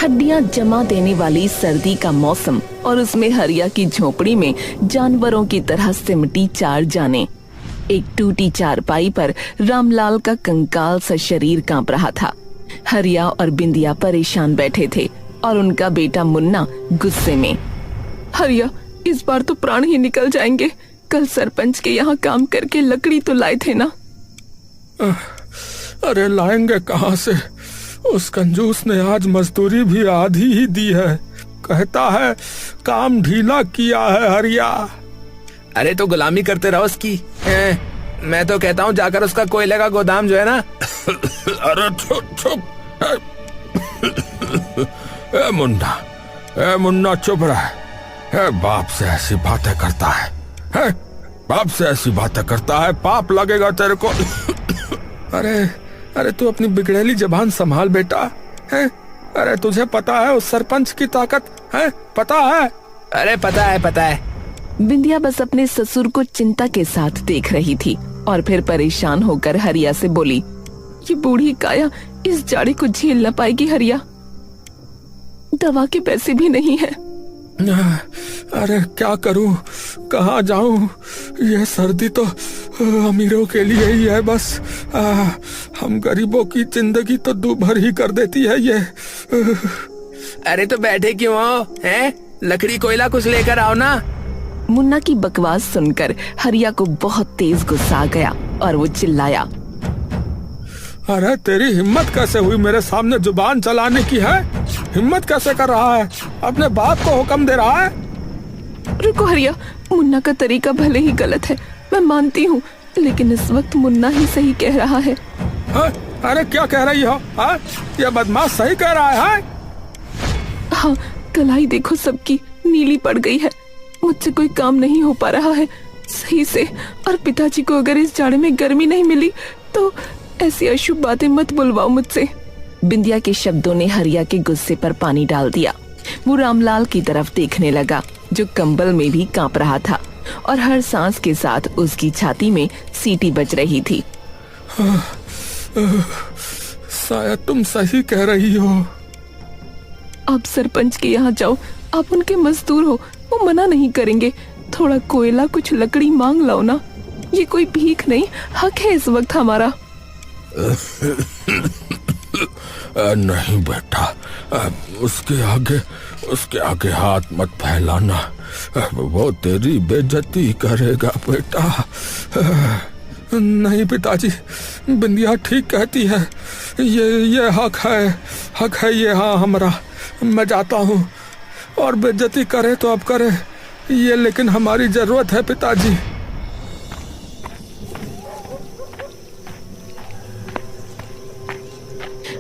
हड्डियां जमा देने वाली सर्दी का मौसम और उसमें हरिया की झोपड़ी में जानवरों की तरह सिमटी 4 जाने। एक टूटी चारपाई पर रामलाल का कंकाल सा शरीर कांप रहा था। हरिया और बिंदिया परेशान बैठे थे और उनका बेटा मुन्ना गुस्से में। हरिया, इस बार तो प्राण ही निकल जाएंगे। कल सरपंच के यहाँ काम करके लकड़ी तो लाए थे ना। अरे लाएंगे कहाँ से? उस कंजूस ने आज मजदूरी भी आधी ही दी है। कहता है काम ढीला किया है हरिया। अरे तो गुलामी करते रहो उसकी। मैं तो कहता हूँ जाकर उसका कोयले का गोदाम जो है ना। अरे चुप चुप। मुन्ना चुप रहे। बाप से ऐसी बातें करता है, बाप से ऐसी बातें करता है, पाप लगेगा तेरे को। अरे तू अपनी बिगड़ेली जबान संभाल बेटा। है? अरे तुझे पता है उस सरपंच की ताकत है? पता है? अरे पता है। बिंदिया बस अपने ससुर को चिंता के साथ देख रही थी और फिर परेशान होकर हरिया से बोली, ये बूढ़ी काया इस जाड़े को झेल न पाएगी हरिया। दवा के पैसे भी नहीं है। अरे क्या करूं, कहाँ जाऊं? ये सर्दी तो अमीरों के लिए ही है बस। हम गरीबों की जिंदगी तो दूभर ही कर देती है ये। अरे तो बैठे क्यों हो? हैं? लकड़ी कोयला कुछ लेकर आओ ना। मुन्ना की बकवास सुनकर हरिया को बहुत तेज गुस्सा आ गया और वो चिल्लाया, अरे तेरी हिम्मत कैसे हुई मेरे सामने जुबान चलाने की? है हिम्मत कैसे कर रहा है? अपने बाप को हुक्म दे रहा है? रुको हरिया, मुन्ना का तरीका भले ही गलत है, मैं मानती हूँ, लेकिन इस वक्त मुन्ना ही सही कह रहा है। अरे क्या कह रही हो? ये बदमाश सही कह रहा है? हाँ, कलाई देखो सबकी नीली पड़ गई है। मुझसे कोई काम नहीं हो पा रहा है सही से, और पिताजी को अगर इस जाड़े में गर्मी नहीं मिली तो ऐसी अशुभ बातें मत बुलवाओ मुझसे। बिंदिया के शब्दों ने हरिया के गुस्से पर पानी डाल दिया। वो रामलाल की तरफ देखने लगा जो कंबल में भी कांप रहा था और हर सांस के साथ उसकी छाती में सीटी बज रही थी। शायद तुम सही कह रही हो। आप सरपंच के यहाँ जाओ, आप उनके मजदूर हो, वो मना नहीं करेंगे। थोड़ा कोयला कुछ लकड़ी मांग लाओ ना। ये कोई भीख नहीं, हक है इस वक्त हमारा। नहीं बेटा, उसके आगे हाथ मत फैलाना। वो तेरी बेइज्जती करेगा बेटा। नहीं पिताजी, बिंदिया ठीक कहती है। ये हक है ये। हाँ हमारा, मैं जाता हूँ, और बेइज्जती करे तो अब करे ये, लेकिन हमारी जरूरत है पिताजी।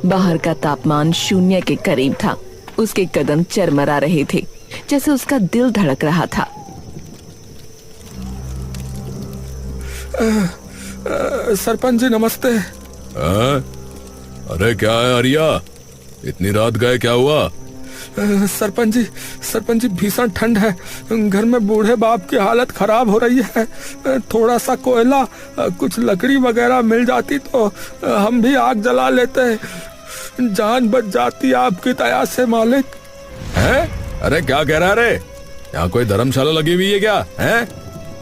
बाहर का तापमान 0 के करीब था। उसके कदम चरमरा रहे थे, जैसे उसका दिल धड़क रहा था। सरपंच जी नमस्ते। अरे क्या है हरिया, इतनी रात गए, क्या हुआ? सरपंच जी भीषण ठंड है। घर में बूढ़े बाप की हालत खराब हो रही है। थोड़ा सा कोयला, कुछ लकड़ी वगैरह मिल जाती तो हम भी आग जला लेते। जान बच जाती आपकी दया से मालिक। हैं? अरे क्या कह रहा है रे? यहाँ कोई धर्मशाला लगी हुई है क्या? हैं?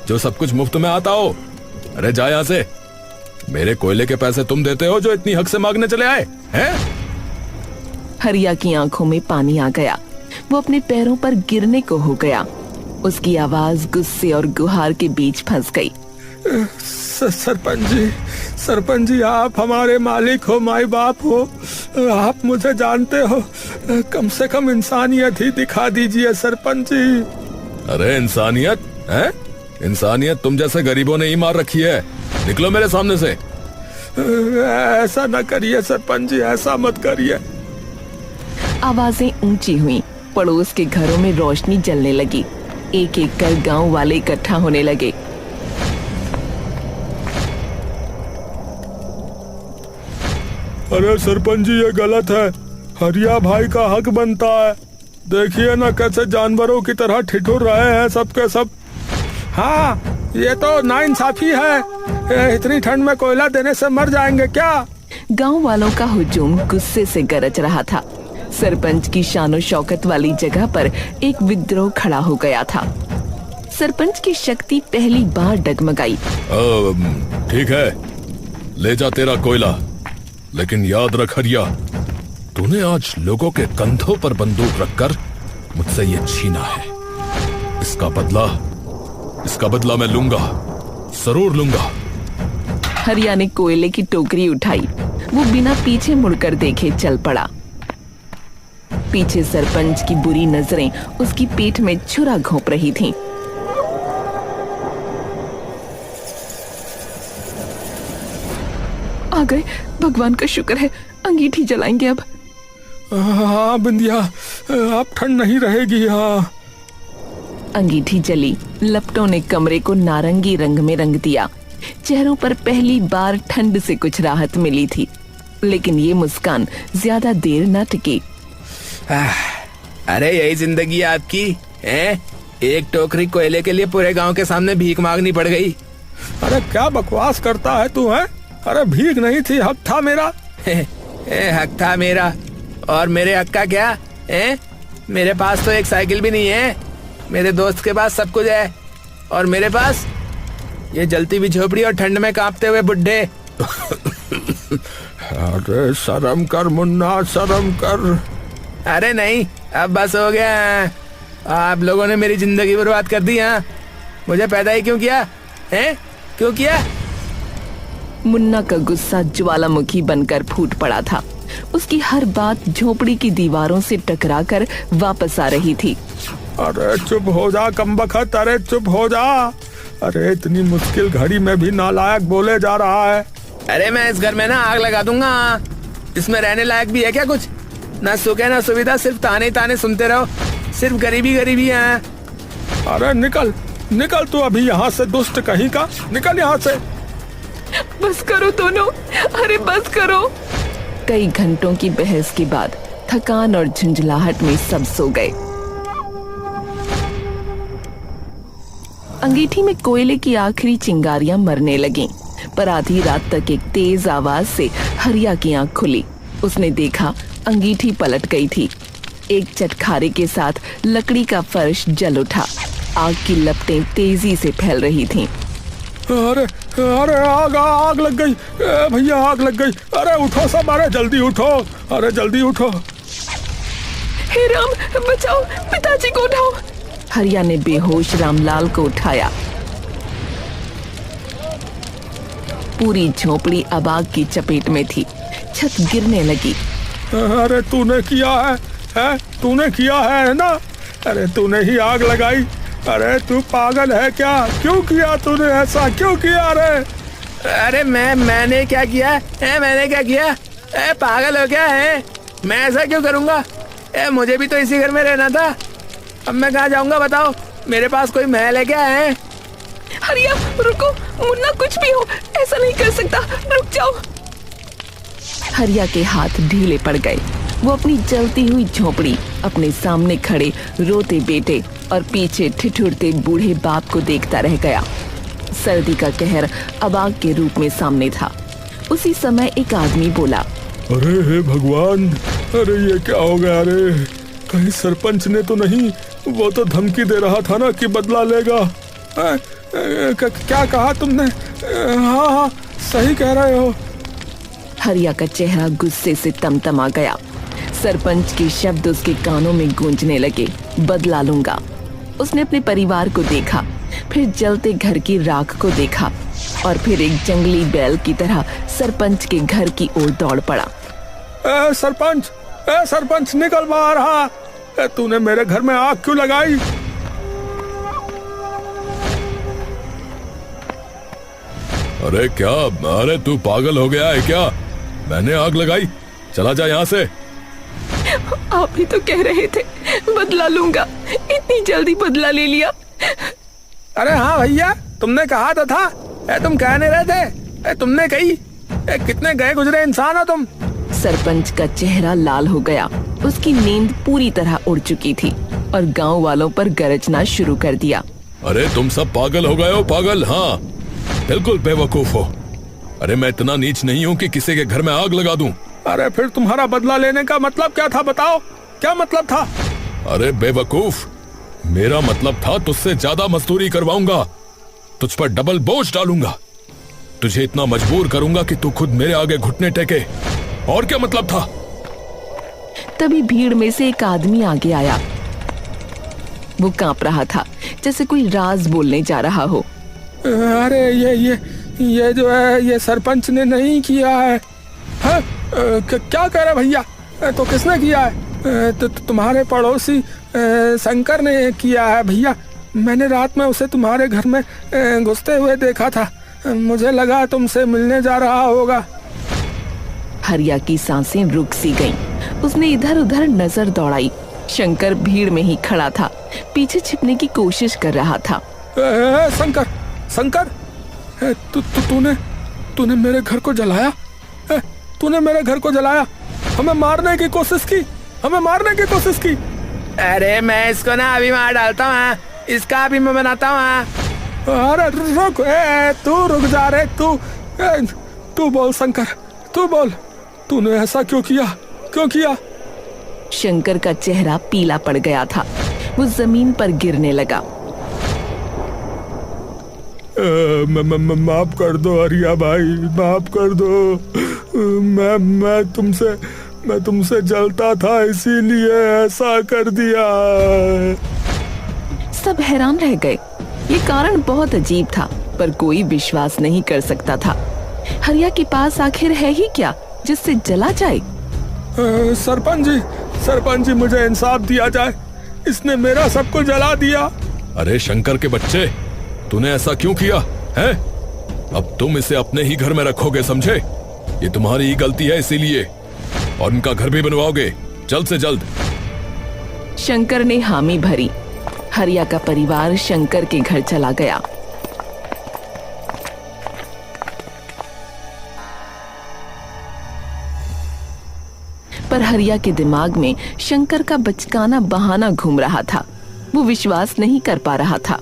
जो सब कुछ मुफ्त में आता हो? अरे जा यहाँ से। मेरे कोयले के पैसे तुम देते हो जो इतनी हक से मांगने चले आए हैं? हरिया की आंखों में पानी आ गया। वो अपने पैरों पर गिरने को हो गया। उसकी आवाज गुस्से और गुहार के बीच फंस गई। सरपंच जी आप हमारे मालिक हो, माई बाप हो, आप मुझे जानते हो। कम से कम इंसानियत ही दिखा दीजिए सरपंच जी। अरे इंसानियत है? इंसानियत तुम जैसे गरीबों ने ही मार रखी है। निकलो मेरे सामने से। ऐसा न करिए सरपंच जी, ऐसा मत करिए। आवाजें ऊंची हुई। पड़ोस के घरों में रोशनी जलने लगी। एक एक कर गांव वाले इकट्ठा होने लगे। अरे सरपंच जी ये गलत है। हरिया भाई का हक बनता है। देखिए ना कैसे जानवरों की तरह ठिठुर रहे हैं सबके सब। हाँ ये तो नाइंसाफी है। इतनी ठंड में कोयला देने से मर जाएंगे क्या? गांव वालों का हुजूम गुस्से से गरज रहा था। सरपंच की शानो शौकत वाली जगह पर एक विद्रोह खड़ा हो गया था। सरपंच की शक्ति पहली बार डगमगाई। ठीक है, ले जा तेरा कोयला, लेकिन याद रख हरिया, तूने आज लोगों के कंधों पर बंदूक रखकर मुझसे ये छीना है। इसका बदला मैं लूंगा, जरूर लूंगा। हरिया ने कोयले की टोकरी उठाई। वो बिना पीछे मुड़कर देखे चल पड़ा। पीछे सरपंच की बुरी नजरें उसकी पीठ में छुरा घोंप रही थीं। आ गए, भगवान का शुक्र है। अंगीठी जलाएंगे अब। हाँ बिंदिया, अब ठंड नहीं रहेगी। हाँ, अंगीठी जली। लपटों ने कमरे को नारंगी रंग में रंग दिया। चेहरों पर पहली बार ठंड से कुछ राहत मिली थी, लेकिन ये मुस्कान ज्यादा देर न टिकी। अरे यही जिंदगी है आपकी, हैं? एक टोकरी कोयले के लिए पूरे गांव के सामने भीख मांगनी पड़ गई। अरे क्या बकवास करता है तू, है? अरे भीख नहीं थी, हक था मेरा। हक था मेरा, और मेरे हक का क्या है? मेरे पास तो एक साइकिल भी नहीं है। मेरे दोस्त के पास सब कुछ है, और मेरे पास ये जलती हुई झोपड़ी और ठंड में कांपते हुए बुड्ढे। अरे शर्म कर मुन्ना, शर्म कर। अरे नहीं, अब बस हो गया। आप लोगों ने मेरी जिंदगी बर्बाद कर दी। हाँ, मुझे पैदा ही क्यों किया है? क्यों किया? मुन्ना का गुस्सा ज्वालामुखी बनकर फूट पड़ा था। उसकी हर बात झोपड़ी की दीवारों से टकराकर वापस आ रही थी। अरे चुप हो जा कमबख्त, अरे चुप हो जा। अरे इतनी मुश्किल घड़ी में भी नालायक बोले जा रहा है। अरे मैं इस घर में ना आग लगा दूंगा। इसमें रहने लायक भी है क्या कुछ? ना सुख है ना सुविधा, सिर्फ ताने ताने सुनते रहो। सिर्फ गरीबी गरीबी है। अरे निकल निकल तू अभी यहाँ से, दुष्ट कहीं का, निकल यहाँ से। बस करो दोनों, अरे बस करो। कई घंटों की बहस के बाद थकान और झुंझलाहट में सब सो गए। अंगीठी में कोयले की आखिरी चिंगारियां मरने लगीं, पर आधी रात तक एक तेज आवाज से हरिया की आंख खुली। उसने देखा अंगीठी पलट गई थी। एक चटखारे के साथ लकड़ी का फर्श जल उठा। आग की लपटें तेजी से फैल रही थीं। अरे अरे आग लग गई भैया, आग लग गई। अरे उठो सब, अरे जल्दी उठो, अरे जल्दी उठो। हे राम, बचाओ, पिताजी को उठाओ। हरिया ने बेहोश रामलाल को उठाया। पूरी झोपड़ी अब आग की चपेट में थी। छत गिरने लगी। अरे तूने किया है? तूने किया है ना? अरे तूने ही आग लगाई। अरे तू पागल है क्या? क्यों किया तूने ऐसा, क्यों किया? अरे मैंने क्या किया है? मैंने क्या किया? पागल हो क्या है? मैं ऐसा क्यों करूंगा? मुझे भी तो इसी घर में रहना था। अब मैं कहाँ जाऊंगा बताओ? मेरे पास कोई महल है क्या? है हरिया रुको, मुन्ना कुछ भी हो ऐसा नहीं कर सकता, रुक जाओ। हरिया के हाथ ढीले पड़ गए। वो अपनी जलती हुई झोपड़ी, अपने सामने खड़े रोते बेटे और पीछे ठिठुरते बूढ़े बाप को देखता रह गया। सर्दी का कहर अब आग के रूप में सामने था। उसी समय एक आदमी बोला, अरे हे भगवान, अरे ये क्या हो गया? अरे कहीं सरपंच ने तो नहीं? वो तो धमकी दे रहा था ना कि बदला लेगा। क्या कहा तुमने? हाँ, सही कह रहे हो। हरिया का चेहरा गुस्से से तमतमा गया। सरपंच के शब्द उसके कानों में गूंजने लगे, बदला लूंगा। उसने अपने परिवार को देखा, फिर जलते घर की राख को देखा, और फिर एक जंगली बैल की तरह सरपंच के घर की ओर दौड़ पड़ा। सरपंच निकल बाहर। तूने मेरे घर में आग क्यों लगाई? अरे क्या, अरे तू पागल हो गया है क्या? मैंने आग लगाई, चला जा यहाँ से। आप ही तो कह रहे थे बदला लूंगा, इतनी जल्दी बदला ले लिया। अरे हाँ भैया, तुमने कहा तो था। तुम कह नहीं रहे थे? तुमने कही। कितने गए गुजरे इंसान हो तुम। सरपंच का चेहरा लाल हो गया। उसकी नींद पूरी तरह उड़ चुकी थी और गांव वालों पर गरजना शुरू कर दिया। अरे तुम सब पागल हो गए हो, पागल। हाँ बिल्कुल बेवकूफ हो। अरे मैं इतना नीच नहीं हूँ कि किसी के घर में आग लगा दूं। अरे फिर तुम्हारा बदला लेने का मतलब क्या था, बताओ क्या मतलब था? अरे बेवकूफ, मेरा मतलब था तुझसे ज्यादा मजदूरी करवाऊंगा, तुझ पर डबल बोझ डालूंगा, तुझे इतना मजबूर करूंगा कि तू खुद मेरे आगे घुटने टेके। और क्या मतलब था? तभी भीड़ में से एक आदमी आगे आया। वो कांप रहा था जैसे कोई राज बोलने जा रहा हो। अरे ये जो है ये सरपंच ने नहीं किया है। क्या कह रहे भैया? तो किसने किया है? तो तुम्हारे पड़ोसी शंकर ने किया है भैया। मैंने रात में उसे तुम्हारे घर में घुसते हुए देखा था, मुझे लगा तुमसे मिलने जा रहा होगा। हरिया की सांसें रुक सी गईं। उसने इधर उधर नजर दौड़ाई। शंकर भीड़ में ही खड़ा था, पीछे छिपने की कोशिश कर रहा था। शंकर, तूने मेरे घर को जलाया? तूने मेरे घर को जलाया, हमें मारने की कोशिश की। अरे मैं इसको ना अभी मार डालता हूँ, इसका भी मैं बनाता हूँ। अरे रुक, तू रुक जा रे, तू बोल शंकर, तू बोल, तूने ऐसा क्यों किया? शंकर का चेहरा पीला पड़ गया था। वो जमीन पर गिरने लगा। माफ कर दो हरिया भाई, माफ कर दो। मैं तुमसे जलता था, इसीलिए ऐसा कर दिया। सब हैरान रह गए। ये कारण बहुत अजीब था, पर कोई विश्वास नहीं कर सकता था। हरिया के पास आखिर है ही क्या जिससे जला जाए? सरपंच जी मुझे इंसाफ दिया जाए, इसने मेरा सबको जला दिया। अरे शंकर के बच्चे, तूने ऐसा क्यों किया है? अब तुम इसे अपने ही घर में रखोगे, समझे? ये तुम्हारी ही गलती है इसीलिए, और उनका घर भी बनवाओगे जल्द से जल्द। शंकर ने हामी भरी। हरिया का परिवार शंकर के घर चला गया। पर हरिया के दिमाग में शंकर का बचकाना बहाना घूम रहा था। वो विश्वास नहीं कर पा रहा था।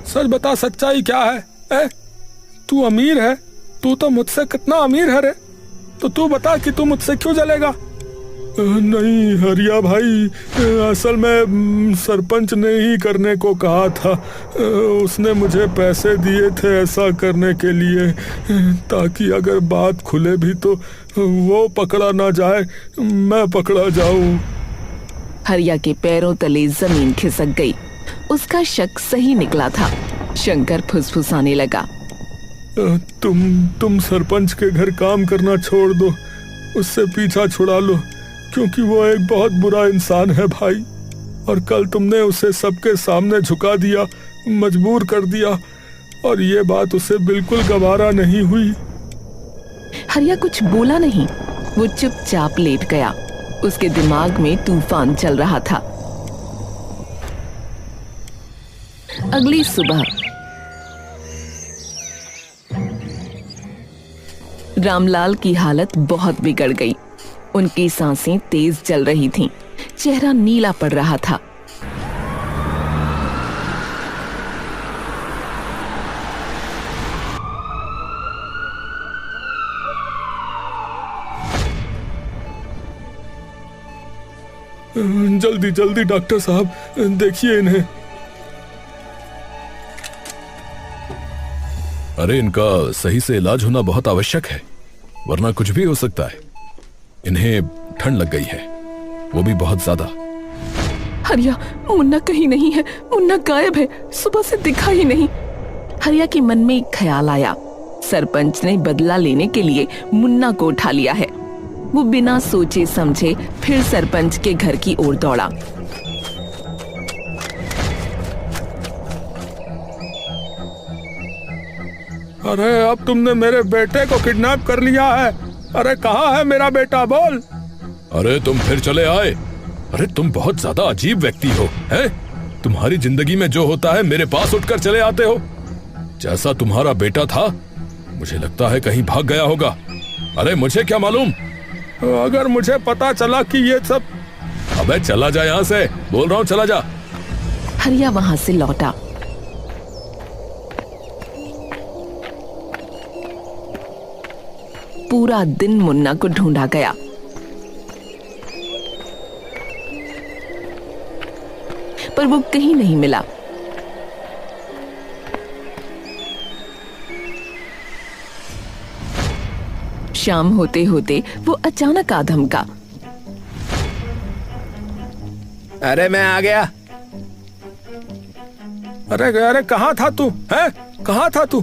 सच बता सच्चाई क्या है? तू अमीर है, तू तो मुझसे कितना अमीर है रे, तो तू बता कि तू मुझसे क्यों जलेगा? नहीं हरिया भाई, असल में सरपंच ने ही करने को कहा था। उसने मुझे पैसे दिए थे ऐसा करने के लिए, ताकि अगर बात खुले भी तो वो पकड़ा ना जाए, मैं पकड़ा जाऊं। हरिया के पैरों तले जमीन खिसक गई। उसका शक सही निकला था। शंकर फुसफुसाने लगा। तुम सरपंच के घर काम करना छोड़ दो, उससे पीछा छुड़ा लो, क्योंकि वो एक बहुत बुरा इंसान है भाई। और कल तुमने उसे सबके सामने झुका दिया, मजबूर कर दिया, और ये बात उसे बिल्कुल गवारा नहीं हुई। हरिया कुछ बोला नहीं। वो चुपचाप लेट गया। उसके दिमाग में तूफान चल रहा था। अगली सुबह रामलाल की हालत बहुत बिगड़ गई। उनकी सांसें तेज चल रही थीं। चेहरा नीला पड़ रहा था। जल्दी जल्दी डॉक्टर साहब, देखिए इन्हें। अरे इनका सही से इलाज होना बहुत आवश्यक है, वरना कुछ भी हो सकता है। इन्हें ठंड लग गई है, वो भी बहुत ज्यादा। हरिया, मुन्ना कहीं नहीं है। मुन्ना गायब है, सुबह से दिखा ही नहीं। हरिया के मन में एक ख्याल आया। सरपंच ने बदला लेने के लिए मुन्ना को उठा लिया है। वो बिना सोचे समझे फिर सरपंच के घर की ओर दौड़ा। अरे अब तुमने मेरे बेटे को किडनैप कर लिया है। अरे कहाँ है मेरा बेटा, बोल। अरे तुम फिर चले आए। अरे तुम बहुत ज्यादा अजीब व्यक्ति हो, हैं? तुम्हारी जिंदगी में जो होता है मेरे पास उठकर चले आते हो। जैसा तुम्हारा बेटा था, मुझे लगता है कहीं भाग गया होगा। अरे मुझे क्या मालूम? अगर मुझे पता चला कि ये सब। अबे चला जा यहाँ से, बोल रहा हूँ चला जा। हरिया वहां से लौटा। पूरा दिन मुन्ना को ढूंढा गया। पर वो कहीं नहीं मिला। शाम होते होते वो अचानक आ धमका। अरे मैं आ गया। अरे अरे कहाँ था तू? है कहाँ था तू?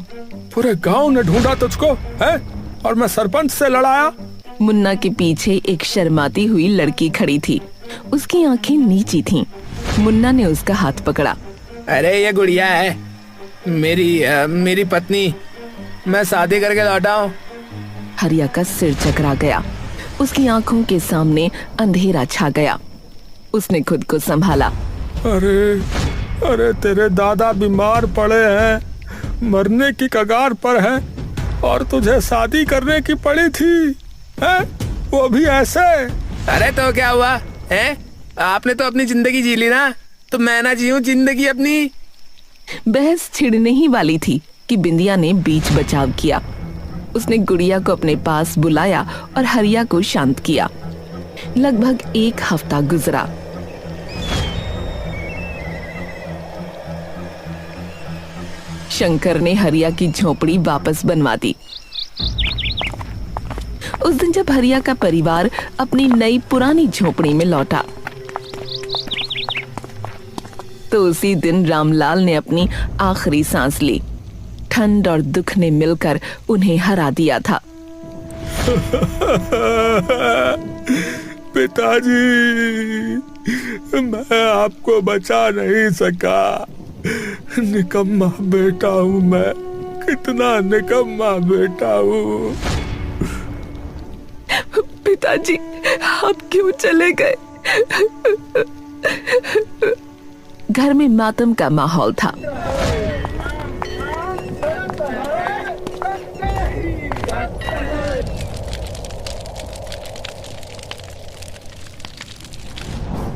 पूरे गांव ने ढूंढा तुझको, है? और मैं सरपंच से लड़ाया। मुन्ना के पीछे एक शर्माती हुई लड़की खड़ी थी। उसकी आंखें नीची थीं। मुन्ना ने उसका हाथ पकड़ा। अरे ये गुड़िया है मेरी पत्नी। मैं शादी करके लौटा हूँ। हरिया का सिर चकरा गया। उसकी आंखों के सामने अंधेरा छा गया। उसने खुद को संभाला। अरे अरे तेरे दादा बीमार पड़े हैं, मरने की कगार पर है, और तुझे शादी करने की पड़ी थी, है? वो भी ऐसे। अरे तो क्या हुआ है? आपने तो अपनी जिंदगी जी ली ना, तो मैं ना जीऊं जिंदगी अपनी? बहस छिड़ने ही वाली थी कि बिंदिया ने बीच बचाव किया। उसने गुड़िया को अपने पास बुलाया और हरिया को शांत किया। लगभग 1 हफ्ता गुजरा। शंकर ने हरिया की झोपड़ी वापस बनवा दी। उस दिन जब हरिया का परिवार अपनी नई पुरानी झोपड़ी में लौटा, तो उसी दिन रामलाल ने अपनी आखिरी सांस ली। ठंड और दुख ने मिलकर उन्हें हरा दिया था। पिताजी, मैं आपको बचा नहीं सका। निकम्मा बेटा हूँ मैं, कितना निकम्मा बेटा हूँ। पिताजी, आप क्यों चले गए? घर में मातम का माहौल था।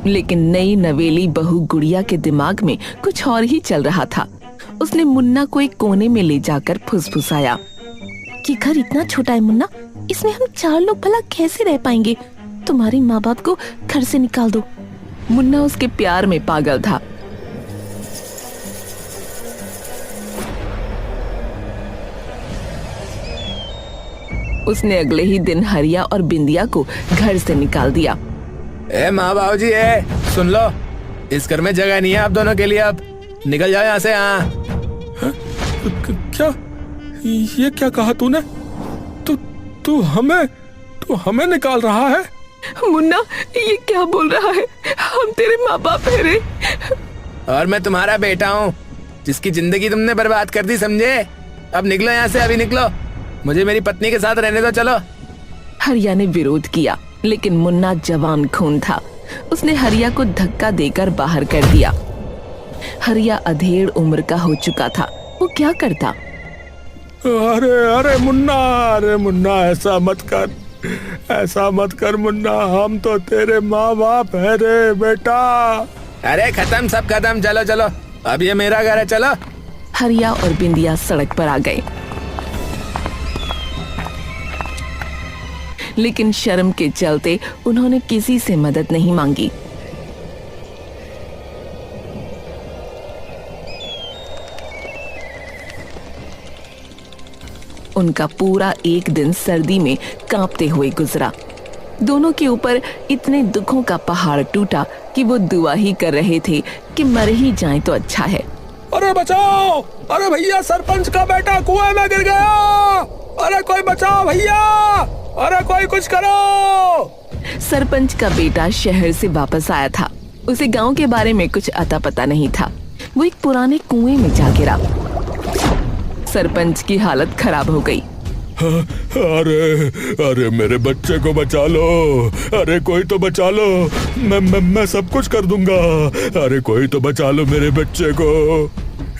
लेकिन नई नवेली बहू गुड़िया के दिमाग में कुछ और ही चल रहा था। उसने मुन्ना को एक कोने में ले जाकर फुसफुसाया कि घर इतना छोटा है मुन्ना, इसमें हम 4 लोग भला कैसे रह पाएंगे? तुम्हारे माँ बाप को घर से निकाल दो। मुन्ना उसके प्यार में पागल था। उसने अगले ही दिन हरिया और बिंदिया को घर से निकाल दिया। ए माँ बाबूजी, सुन लो, इस घर में जगह नहीं है आप दोनों के लिए। अब निकल जाओ यहाँ से। हाँ, क्या ये क्या कहा तूने? तू हमें निकाल रहा है? मुन्ना, ये क्या बोल रहा है? हम तेरे माँ बाप है रे। और मैं तुम्हारा बेटा हूँ, जिसकी जिंदगी तुमने बर्बाद कर दी, समझे? अब निकलो यहाँ से, अभी निकलो। मुझे मेरी पत्नी के साथ रहने दो, चलो। हरिया ने विरोध किया, लेकिन मुन्ना जवान खून था। उसने हरिया को धक्का देकर बाहर कर दिया। हरिया अधेड़ उम्र का हो चुका था। वो क्या करता? अरे मुन्ना, ऐसा मत कर मुन्ना, हम तो तेरे माँ बाप है रे बेटा। अरे खत्म, सब खत्म, चलो चलो, अब ये मेरा घर है, चलो। हरिया और बिंदिया सड़क पर आ गए, लेकिन शर्म के चलते उन्होंने किसी से मदद नहीं मांगी। उनका पूरा एक दिन सर्दी में कांपते हुए गुजरा। दोनों के ऊपर इतने दुखों का पहाड़ टूटा कि वो दुआ ही कर रहे थे कि मर ही जाएं तो अच्छा है। अरे बचाओ! अरे भैया, सरपंच का बेटा कुएं में गिर गया! अरे कोई बचाओ भैया! अरे कोई कुछ करो! सरपंच का बेटा शहर से वापस आया था। उसे गांव के बारे में कुछ अता पता नहीं था। वो एक पुराने कुएं में जा गिरा। सरपंच की हालत खराब हो गई। अरे मेरे बच्चे को बचा लो! अरे कोई तो बचा लो! मैं सब कुछ कर दूंगा। अरे कोई तो बचा लो मेरे बच्चे को!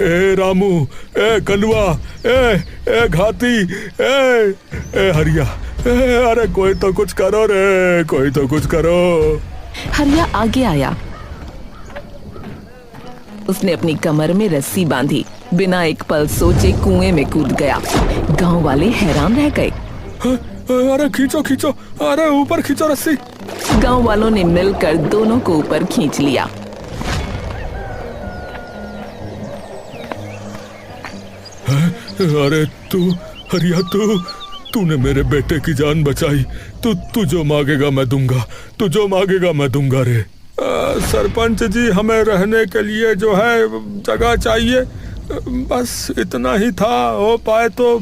ए रामू, ए कलुआ, ए घाती, ए हरिया, अरे कोई तो कुछ करो रे, कोई तो कुछ करो। हरिया आगे आया। उसने अपनी कमर में रस्सी बांधी, बिना एक पल सोचे कुएं में कूद गया। गांव वाले हैरान रह गए। अरे खींचो खींचो, अरे ऊपर खींचो रस्सी। गांव वालों ने मिलकर दोनों को ऊपर खींच लिया। अरे तू हरिया, तूने मेरे बेटे की जान बचाई। तू जो मांगेगा मैं दूंगा, तू जो मांगेगा मैं दूंगा रे। सरपंच जी, हमें रहने के लिए जो है जगह चाहिए, बस इतना ही था, हो पाए तो।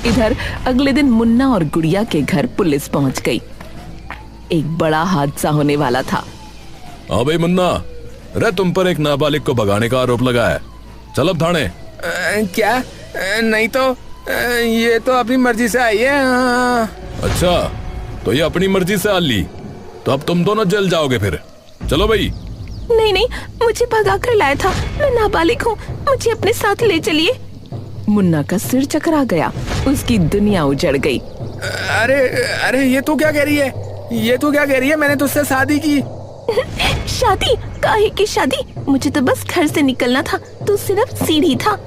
इधर अगले दिन मुन्ना और गुड़िया के घर पुलिस पहुंच गई। एक बड़ा हादसा होने वाला था। हाँ भाई मुन्ना, अरे तुम पर एक नाबालिग को भगाने का आरोप लगा है, चल अब थाने। क्या? नहीं तो ये तो अपनी मर्जी से आई है। अच्छा, तो ये अपनी मर्जी से आ ली, तो अब तुम दोनों जेल जाओगे फिर। चलो भाई। नहीं नहीं, मुझे भगा कर लाया था, मैं नाबालिग हूँ, मुझे अपने साथ ले चलिए। मुन्ना का सिर चकरा गया, उसकी दुनिया उजड़ गई। अरे अरे, ये तू क्या कह रही है? ये तू क्या कह रही है? मैंने तुझसे शादी की। शादी? काहे की शादी? मुझे तो बस घर से निकलना था, तू सिर्फ सीढ़ी था।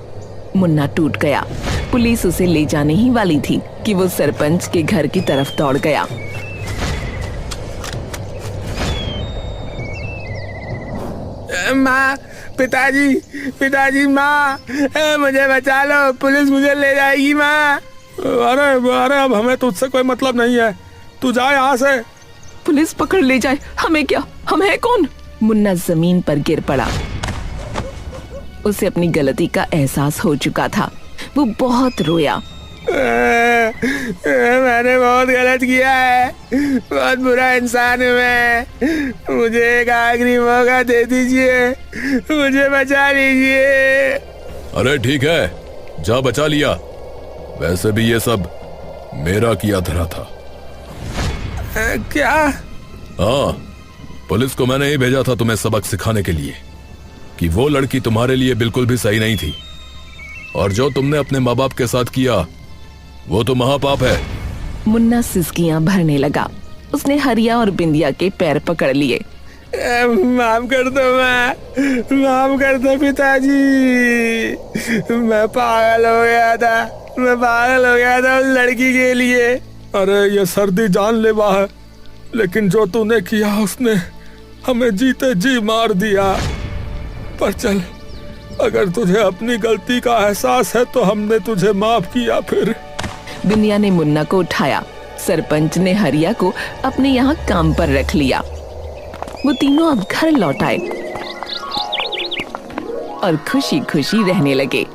मुन्ना टूट गया। पुलिस उसे ले जाने ही वाली थी कि वो सरपंच के घर की तरफ दौड़ गया। माँ, पिताजी, पिताजी, माँ, मुझे बचा लो, पुलिस मुझे ले जाएगी माँ। अरे अरे, अब हमें तुझसे कोई मतलब नहीं है, तू जा यहाँ से। पुलिस पकड़ ले जाए, हमें क्या, हम है कौन? मुन्ना जमीन पर गिर पड़ा। उसे अपनी गलती का एहसास हो चुका था। वो बहुत रोया। मैंने बहुत गलत किया है, बहुत बुरा इंसान हूँ मैं। मुझे एक आखिरी मौका दे दीजिए, मुझे बचा लीजिए। अरे ठीक है, जा बचा लिया। वैसे भी ये सब मेरा किया धरा था। क्या? हाँ, पुलिस को मैंने ही भेजा था तुम्हें सबक सिखाने के लिए कि वो लड़की तुम्हारे लिए बिल्कुल भी सही नहीं थी, और जो तुमने अपने माँ बाप के साथ किया वो तो महापाप है। मुन्ना सिसकियां भरने लगा। उसने हरिया और बिंदिया के पैर पकड़ लिए। माफ कर दो माँ, माफ कर दो पिताजी, मैं पागल हो गया था, मैं पागल हो गया था उस लड़की के लिए। अरे ये सर्दी जानलेवा है, लेकिन जो तूने किया उसने हमें जीते जी मार दिया। पर चल, अगर तुझे अपनी गलती का एहसास है तो हमने तुझे माफ किया। फिर बिंदिया ने मुन्ना को उठाया। सरपंच ने हरिया को अपने यहाँ काम पर रख लिया। वो तीनों अब घर लौट आए और खुशी खुशी रहने लगे।